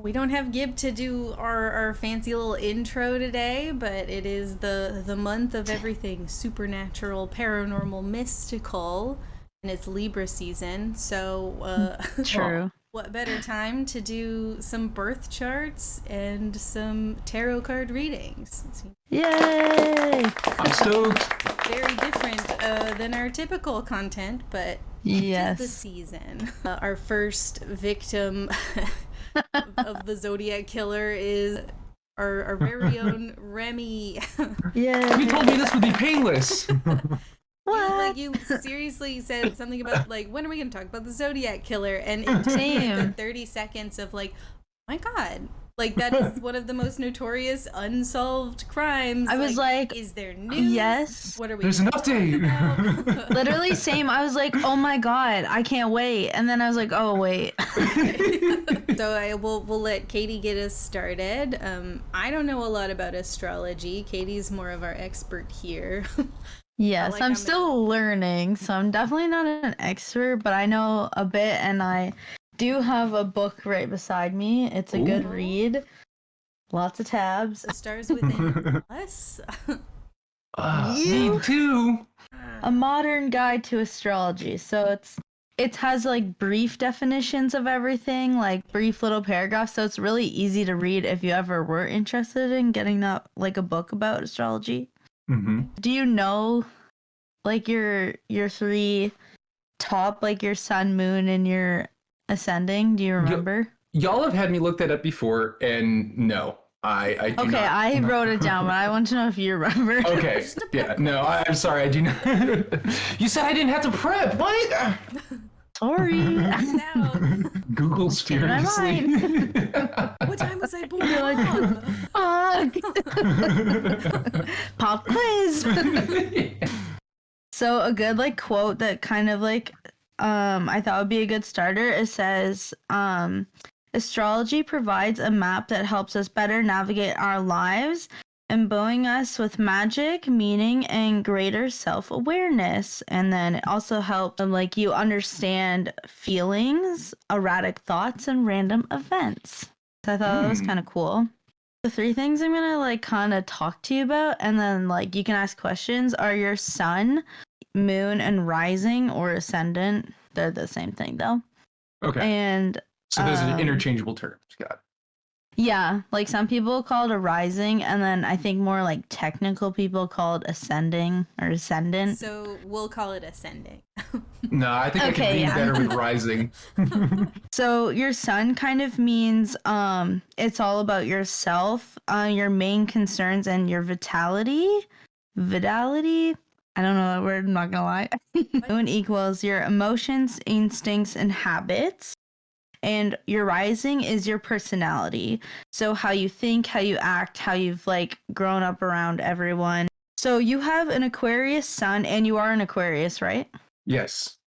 we don't have Gib to do our fancy little intro today, but it is the month of everything supernatural, paranormal, mystical, and it's Libra season. So, True. what better time to do some birth charts and some tarot card readings? Yay! I'm stoked. Very different than our typical content, but Yes. tis the season. Our first victim of the Zodiac Killer is our very own Remy. Yeah. You told me this would be painless. You seriously said something about when are we gonna talk about the Zodiac Killer? And it took Same. 30 seconds of oh my god. That is one of the most notorious unsolved crimes. I was like, is there news? Yes. What are we There's an gonna talk update. about? Literally same. I was like, oh my god, I can't wait. And then I was like, oh wait. So we'll let Katie get us started. I don't know a lot about astrology. Katie's more of our expert here. Yes, I'm still learning, so I'm definitely not an expert, but I know a bit, and I do have a book right beside me. It's a good read. Lots of tabs. The stars within us. Me too. A modern guide to astrology. So it has brief definitions of everything, brief little paragraphs. So it's really easy to read if you ever were interested in getting that a book about astrology. Mm-hmm. Do you know your three top, your sun, moon, and your ascending? Do you remember? Y'all have had me look that up before, and no, I do okay, not. I wrote it down, but I want to know if you remember. Okay, yeah, no, I'm sorry, I do not. You said I didn't have to prep. What? Sorry. Google's furiously. What time was I born? Pop quiz. So a good quote that kind of I thought would be a good starter. It says, astrology provides a map that helps us better navigate our lives, imbuing us with magic, meaning, and greater self-awareness. And then it also helps you understand feelings, erratic thoughts, and random events. So I thought that was kind of cool. The three things I'm gonna kind of talk to you about, and then you can ask questions, are your sun, moon, and rising or ascendant. They're the same thing though. Okay. And so those are interchangeable terms. Got it. Yeah, some people call it a rising, and then I think more technical people call it ascending or ascendant. So we'll call it ascending. No, I think I can be better with rising. So your sun kind of means it's all about yourself, your main concerns, and your vitality. I don't know that word, I'm not gonna lie. Moon equals your emotions, instincts, and habits. And your rising is your personality. So how you think, how you act, how you've grown up around everyone. So you have an Aquarius sun, and you are an Aquarius, right? Yes.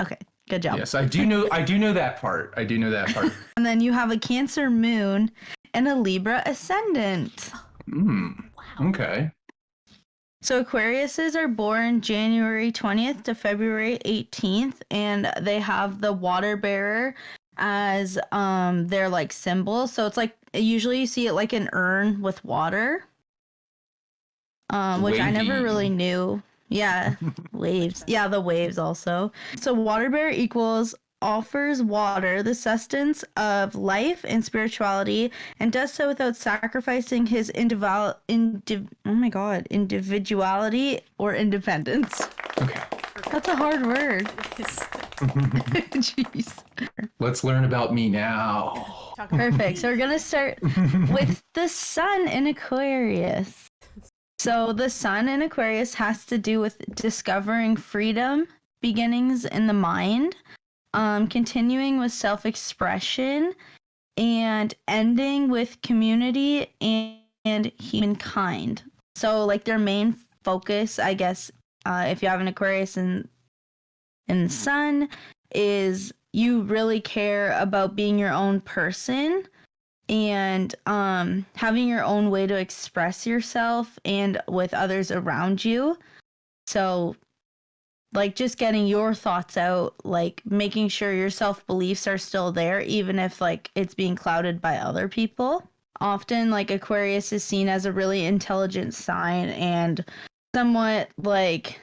Okay, good job. Yes, I do know that part. And then you have a Cancer moon and a Libra ascendant. Wow. Okay. So Aquariuses are born January 20th to February 18th, and they have the water bearer as their symbol. So it's usually you see it an urn with water, which I never really knew. Yeah, waves. Yeah, the waves also. So water bearer equals offers water the sustenance of life and spirituality, and does so without sacrificing his individuality or independence. Okay. That's a hard word. Jeez. Let's learn about me now. Perfect. So we're going to start with the sun in Aquarius. So the sun in Aquarius has to do with discovering freedom, beginnings in the mind, continuing with self-expression, and ending with community and humankind. So their main focus, I guess, if you have an Aquarius in the sun, is you really care about being your own person and having your own way to express yourself and with others around you. So like just getting your thoughts out, like making sure your self-beliefs are still there, even if like it's being clouded by other people. Often, like Aquarius is seen as a really intelligent sign and somewhat like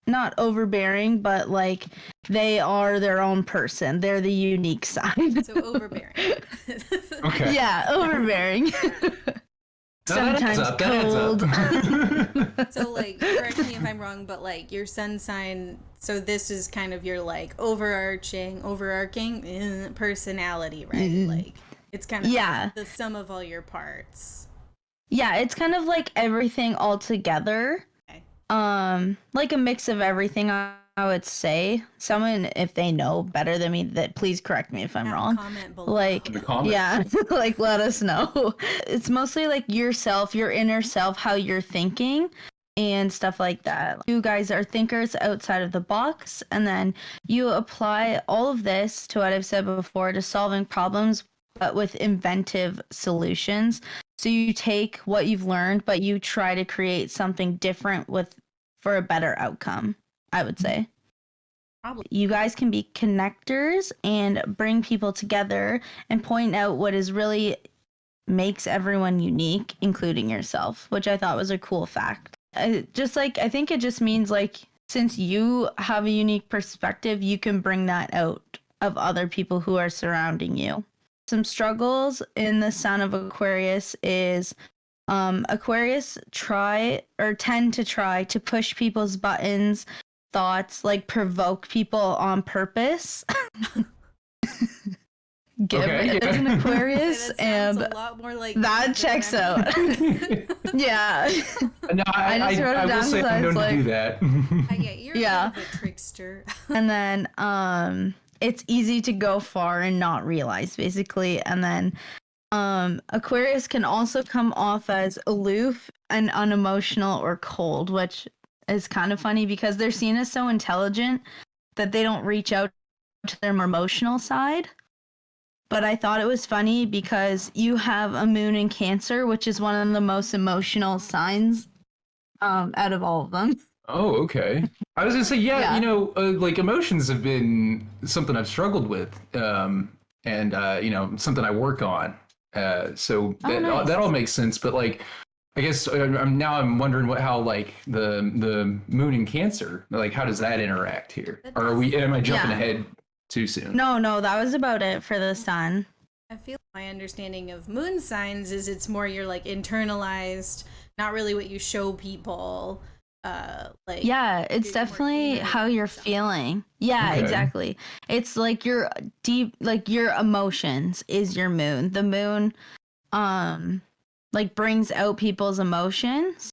not overbearing, but like they are their own person. They're the unique sign. So overbearing. Okay. Yeah, overbearing. No, that adds Sometimes up. cold. That adds up. So, like, correct me if I'm wrong, but like your sun sign. So this is kind of your like overarching personality, right? Like it's kind of Yeah. the sum of all your parts. Yeah, it's kind of like everything all together. Okay. Like a mix of everything, I would say. Someone, if they know better than me, that please correct me if I'm wrong. Comment below. Like, The comments. yeah, like let us know. It's mostly like yourself, your inner self, how you're thinking and stuff like that. You guys are thinkers outside of the box, and then you apply all of this to what I've said before to solving problems, but with inventive solutions. So you take what you've learned, but you try to create something different for a better outcome, I would say. Probably. You guys can be connectors and bring people together and point out what is really makes everyone unique, including yourself, which I thought was a cool fact. I think it just means like since you have a unique perspective, you can bring that out of other people who are surrounding you. Some struggles in the Sun of Aquarius is Aquarius tend to try to push people's buttons, thoughts, like provoke people on purpose. Okay, It yeah. as an Aquarius, That sounds and a lot more like that checks out. Yeah. No, I just wrote it I will down say so I'm it's known to do like- that. I get you're Yeah. a bit of a trickster. And then it's easy to go far and not realize, basically. And then Aquarius can also come off as aloof and unemotional or cold, which is kind of funny because they're seen as so intelligent that they don't reach out to their more emotional side. But I thought it was funny because you have a moon in Cancer, which is one of the most emotional signs out of all of them. Oh, okay. I was gonna say, yeah, Yeah. you know, like emotions have been something I've struggled with, and you know, something I work on. So Nice. that all makes sense. But like, I guess I'm wondering how like the moon in Cancer, like how does that interact here? Or am I jumping Yeah. ahead too soon? No, that was about it for the Sun. I feel my understanding of moon signs is it's more your like internalized, not really what you show people. Like Yeah, it's you're more definitely inner how you're yourself. feeling. Yeah, Okay. exactly. It's like your deep, like your emotions is your moon. The moon, like brings out people's emotions.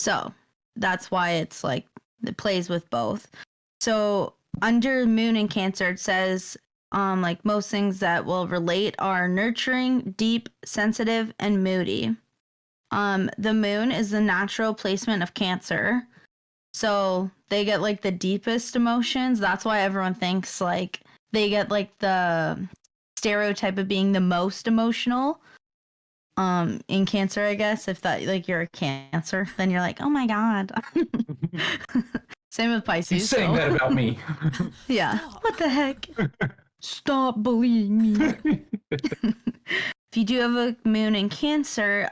So that's why it's like it plays with both. So under moon in Cancer, it says, like most things that will relate are nurturing, deep, sensitive, and moody. The moon is the natural placement of Cancer. So they get like the deepest emotions. That's why everyone thinks like they get like the stereotype of being the most emotional. In Cancer, I guess, if that like you're a Cancer, then you're like, oh my God. Same with Pisces. He's saying that about me. Yeah. Stop. What the heck? Stop bullying me. If you do have a moon in Cancer,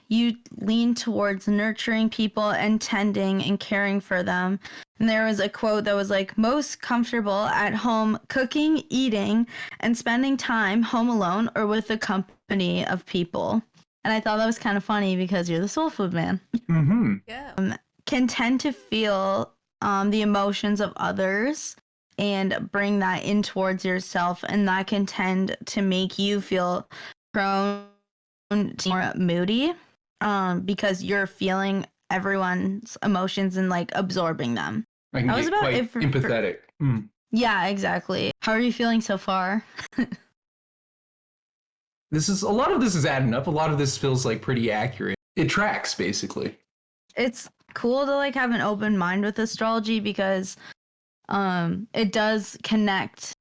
you lean towards nurturing people and tending and caring for them. And there was a quote that was like, most comfortable at home cooking, eating, and spending time home alone or with the company of people. And I thought that was kind of funny because you're the soul food man. Mm-hmm. Yeah. Can tend to feel the emotions of others and bring that in towards yourself, and that can tend to make you feel prone to more moody because you're feeling everyone's emotions and like absorbing them. I can That was get about quite it for- empathetic. Mm. Yeah, exactly. How are you feeling so far? A lot of this is adding up. A lot of this feels like pretty accurate. It tracks basically. It's cool to like have an open mind with astrology because it does connect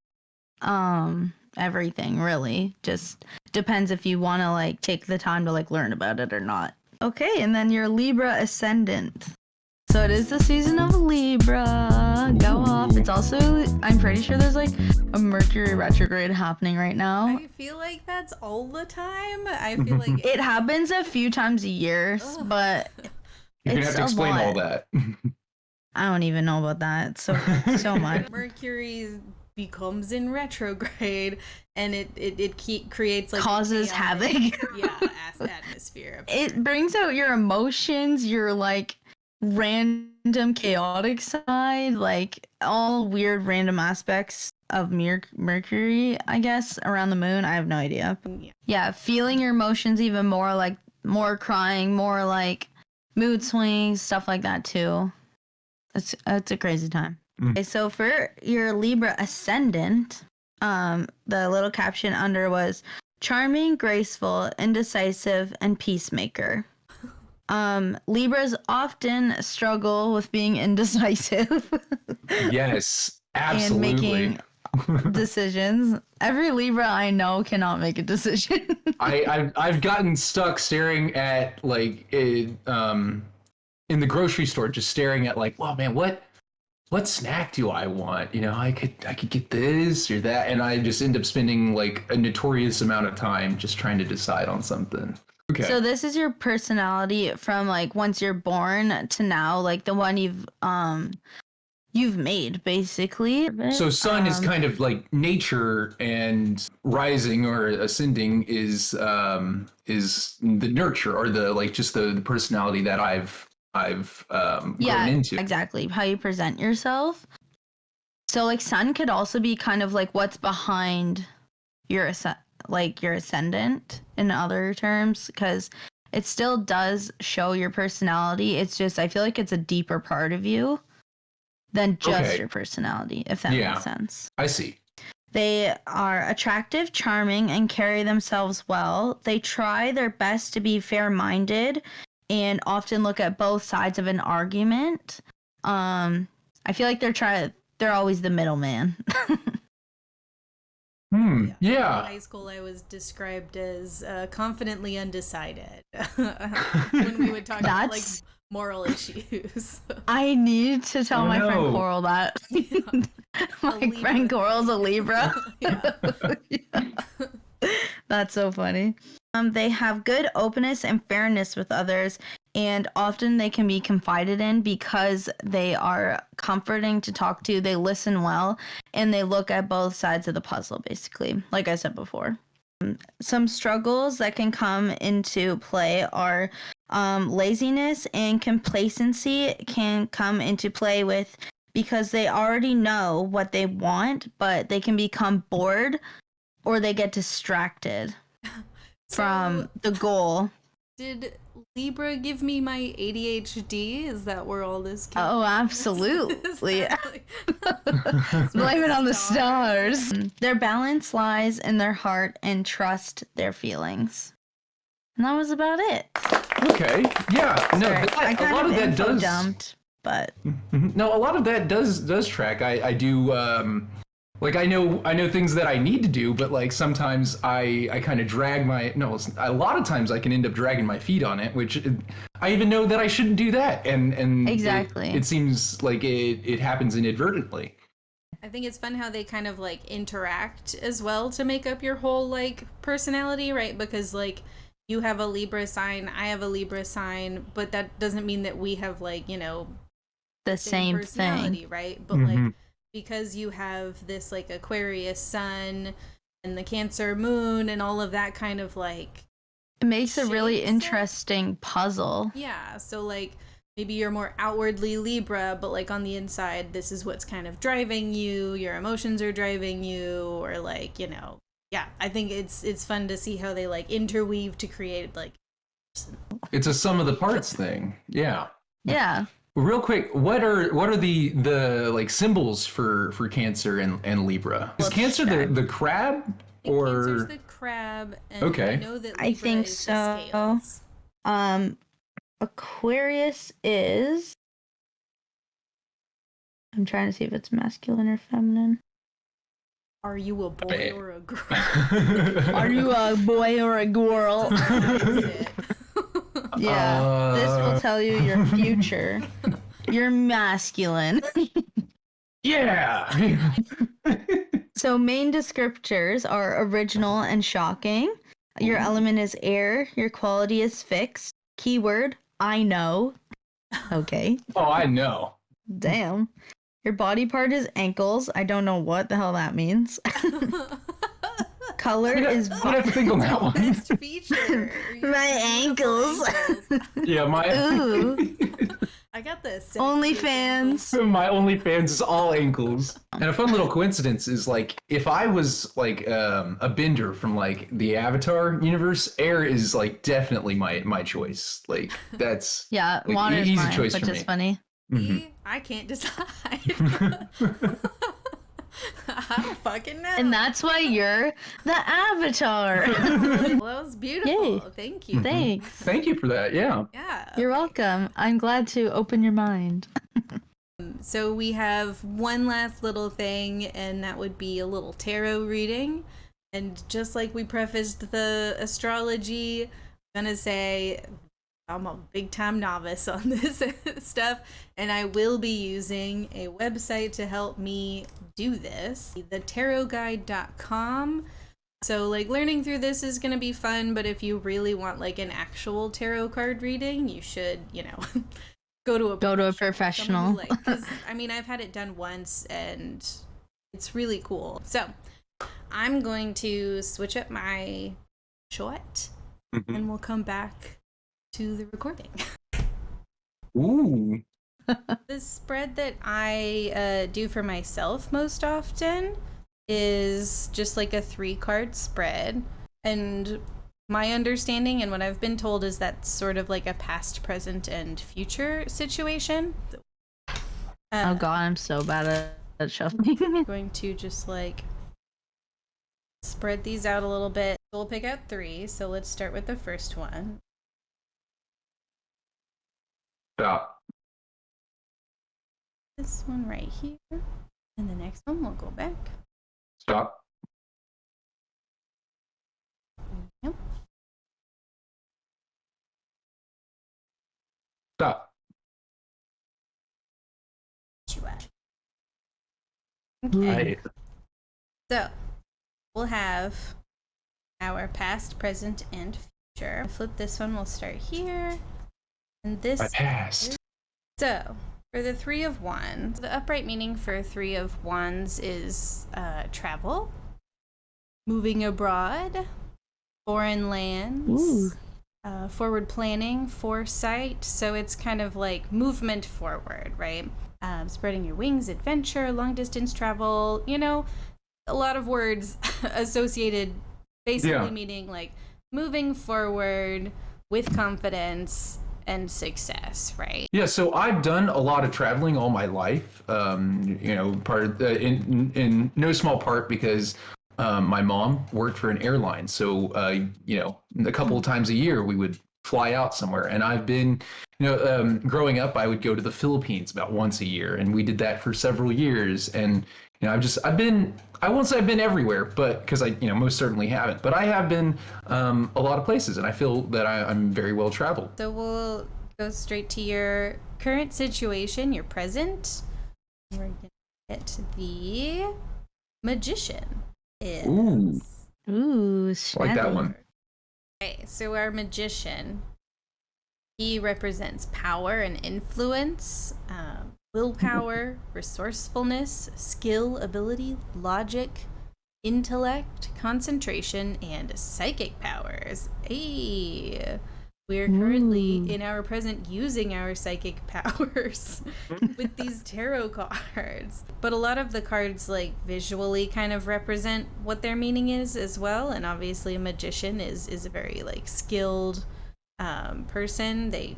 everything, really. Just depends if you want to like take the time to like learn about it or not. Okay, and then your Libra ascendant. So it is the season of Libra. Go off. It's also, I'm pretty sure there's like a Mercury retrograde happening right now. I feel like that's all the time. I feel like It happens a few times a year, but You're gonna it's have to a explain lot. all that. I don't even know about that. So much. Mercury becomes in retrograde, and it creates like Causes chaotic, havoc. atmosphere. It brings out your emotions, your like random chaotic side, like all weird random aspects of Mercury, I guess, around the moon. I have no idea. Yeah, feeling your emotions even more, like more crying, more like mood swings, stuff like that too. It's a crazy time. Okay, so for your Libra ascendant, the little caption under was charming, graceful, indecisive, and peacemaker. Libras often struggle with being indecisive. Yes, and absolutely. making decisions. Every Libra I know cannot make a decision. I've gotten stuck staring at like in the grocery store, just staring at like, well, man, what snack do I want? You know, I could get this or that, and I just end up spending like a notorious amount of time just trying to decide on something. Okay. So this is your personality from like once you're born to now, like the one you've made basically. So sun is kind of like nature, and rising or ascending is the nurture, or the like just the personality that I've grown into. Exactly, how you present yourself. So like sun could also be kind of like what's behind your your ascendant in other terms, because it still does show your personality. It's just I feel like it's a deeper part of you than just your personality, if that makes sense. I see. They are attractive, charming, and carry themselves well. They try their best to be fair-minded and often look at both sides of an argument. I feel like they're always the middleman. Yeah. In high school, I was described as confidently undecided when we would talk about like moral issues. I need to tell my friend Coral that. My friend Coral's a Libra. That's so funny. They have good openness and fairness with others, and often they can be confided in because they are comforting to talk to. They listen well, and they look at both sides of the puzzle, basically, like I said before. Some struggles that can come into play are laziness and complacency can come into play with because they already know what they want, but they can become bored or they get distracted from the goal. Did Libra give me my ADHD? Is that where all this came Oh, absolutely. Blame it on the stars. Their balance lies in their heart and trust their feelings. And that was about it. Okay. Yeah. No, Sorry, a lot of that does. Dumped, but no, a lot of that does track. I do. Like I know things that I need to do, but like sometimes I kind of drag a lot of times I can end up dragging my feet on it, which I even know that I shouldn't do that, and exactly it seems like it happens inadvertently. I think it's fun how they kind of like interact as well to make up your whole like personality, right? Because like you have a Libra sign, I have a Libra sign, but that doesn't mean that we have like, you know, the same personality, thing, right? But like because you have this like Aquarius sun and the Cancer moon and all of that kind of like it makes a really interesting puzzle. Yeah, so like maybe you're more outwardly Libra, but like on the inside this is what's kind of driving you, your emotions are driving you, or like, you know, yeah, I think it's fun to see how they like interweave to create like it's a sum of the parts thing. Yeah. Real quick, what are the like symbols for Cancer and Libra? Is Cancer the crab or Cancer's the crab? And okay, I know that Libra I think is so. the scales. Aquarius is. I'm trying to see if it's masculine or feminine. Are you a boy or a girl? Are you a boy or a girl? This Yeah, this will tell you your future. You're masculine. Yeah. So main descriptors are original and shocking. Your Ooh. element is air. Your quality is fixed. Keyword, I know. Okay. Oh, I know. Damn. Your body part is ankles. I don't know what the hell that means. Color is I'm gonna have to think on that one. Best feature. My Beautiful ankles. Yeah, my Ooh. I got this. OnlyFans. my OnlyFans is all ankles. And a fun little coincidence is like if I was like a bender from like the Avatar universe, air is like definitely my choice. Like that's Yeah, like, water's easy mine, choice which for is me. funny. See? I can't decide. I don't fucking know. And that's why you're the avatar. Well, that was beautiful. Yay. Thank you. Thanks. Thank you for that. Yeah. Yeah. You're okay. welcome. I'm glad to open your mind. So we have one last little thing, and that would be a little tarot reading. And just like we prefaced the astrology, I'm gonna say I'm a big time novice on this stuff, and I will be using a website to help me do this, thetarotguide.com. So like learning through this is going to be fun, but if you really want like an actual tarot card reading, you should, go to a professional. someone who, like, 'cause, I mean, I've had it done once and it's really cool. So I'm going to switch up my shot and we'll come back to the recording. Ooh. The spread that I do for myself most often is just like a 3-card spread. And my understanding and what I've been told is that's sort of like a past, present, and future situation. Oh god, I'm so bad at shuffling. I'm going to just like spread these out a little bit. We'll pick out 3, so let's start with the first one. Stop. This one right here. And the next one we'll go back. Stop. Yep. Stop. Okay. I, So we'll have our past, present, and future. Flip this one, we'll start here. And this I passed. So for the 3 of Wands, the upright meaning for 3 of Wands is travel, moving abroad, foreign lands, forward planning, foresight. So it's kind of like movement forward, right? Spreading your wings, adventure, long distance travel, a lot of words associated, basically meaning like moving forward with confidence and success, right? Yeah, so I've done a lot of traveling all my life. Part of in no small part because my mom worked for an airline. So a couple of times a year we would fly out somewhere. And I've been, growing up, I would go to the Philippines about once a year, and we did that for several years. And I've been, I won't say I've been everywhere, but because I most certainly haven't, but I have been a lot of places, and I feel that I'm very well traveled. So we'll go straight to your current situation, your present. We're gonna get the Magician. Ooh, Ooh, I like that snazzy. one. Okay, so our Magician, he represents power and influence, willpower, resourcefulness, skill, ability, logic, intellect, concentration, and psychic powers. Hey, we're currently in our present using our psychic powers with these tarot cards. But a lot of the cards like visually kind of represent what their meaning is as well. And obviously a magician is a very like skilled person. They,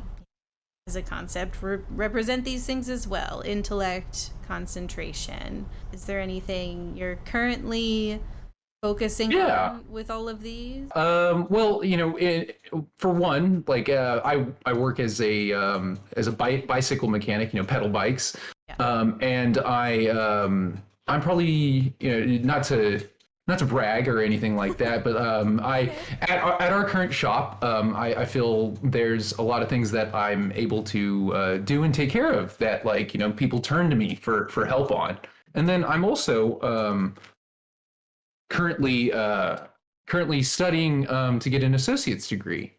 as a concept, represent these things as well. Intellect, concentration. Is there anything you're currently focusing on with all of these? Well, for one, like I work as a bicycle mechanic, pedal bikes, Yeah. and I'm probably not to not to brag or anything like that, but at our current shop, I feel there's a lot of things that I'm able to do and take care of that, like, people turn to me for help on. And then I'm also currently currently studying to get an associate's degree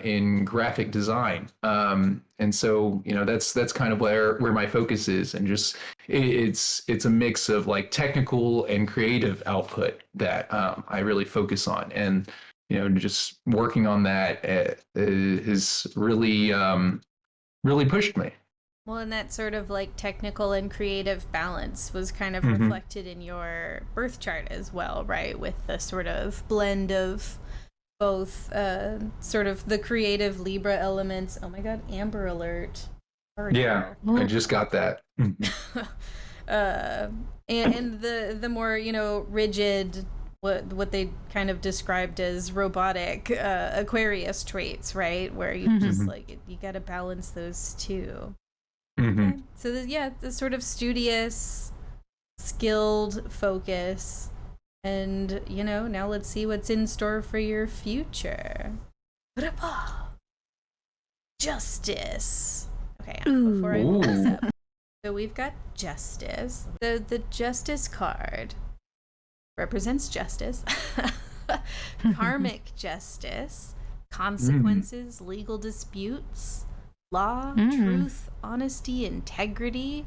in graphic design. And so, that's kind of where my focus is, and just it's a mix of like technical and creative output that I really focus on, and just working on that has really pushed me. Well, and that sort of like technical and creative balance was kind of Mm-hmm. reflected in your birth chart as well, right? With the sort of blend of both sort of the creative Libra elements. Oh my God, Amber Alert. Sorry, Yeah, girl. I just got that. uh, and the more rigid, what they kind of described as robotic Aquarius traits, right? Where you just like you got to balance those two. Mm-hmm. Okay. So the sort of studious, skilled focus, and now let's see what's in store for your future. Justice. Okay, before I pull this up. So we've got justice. The justice card represents justice, karmic justice, consequences, legal disputes, law, truth, honesty, integrity,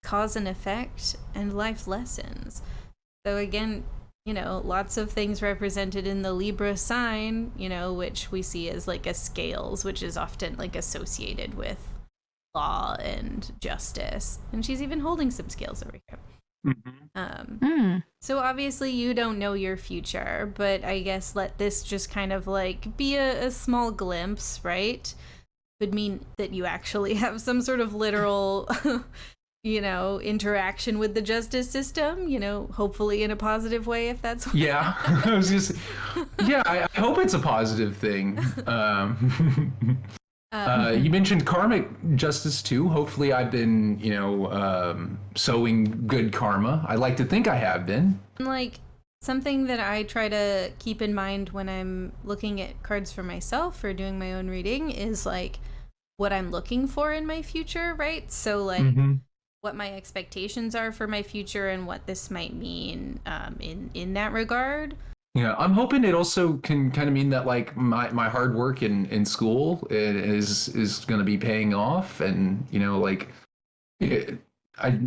cause and effect, and life lessons. So again, lots of things represented in the Libra sign, which we see as like a scales, which is often like associated with law and justice. And she's even holding some scales over here. So obviously you don't know your future, but I guess let this just kind of like be a small glimpse, right? Would mean that you actually have some sort of literal interaction with the justice system, hopefully in a positive way, if that's what Yeah, I hope it's a positive thing. You mentioned karmic justice too. Hopefully I've been, sowing good karma. I like to think I have been. like something that I try to keep in mind when I'm looking at cards for myself or doing my own reading is like what I'm looking for in my future, right? So like what my expectations are for my future and what this might mean in that regard. Yeah, I'm hoping it also can kind of mean that like my hard work in school is going to be paying off, and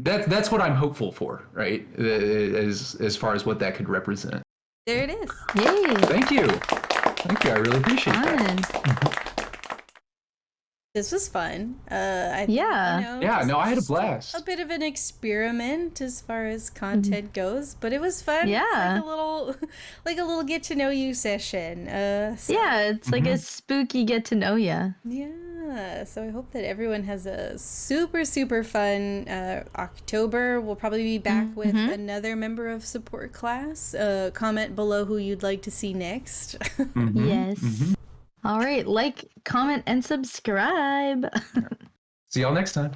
that's what I'm hopeful for, right? As far as what that could represent. There it is. Yay. Thank you. I really appreciate that. This was fun. Yeah. I had a blast. A bit of an experiment as far as content goes, but it was fun. Yeah. It's like a little get to know you session. It's like a spooky get to know ya. Yeah. So I hope that everyone has a super, super fun October. We'll probably be back with another member of support class. Comment below who you'd like to see next. Yes. All right, like, comment, and subscribe. See y'all next time.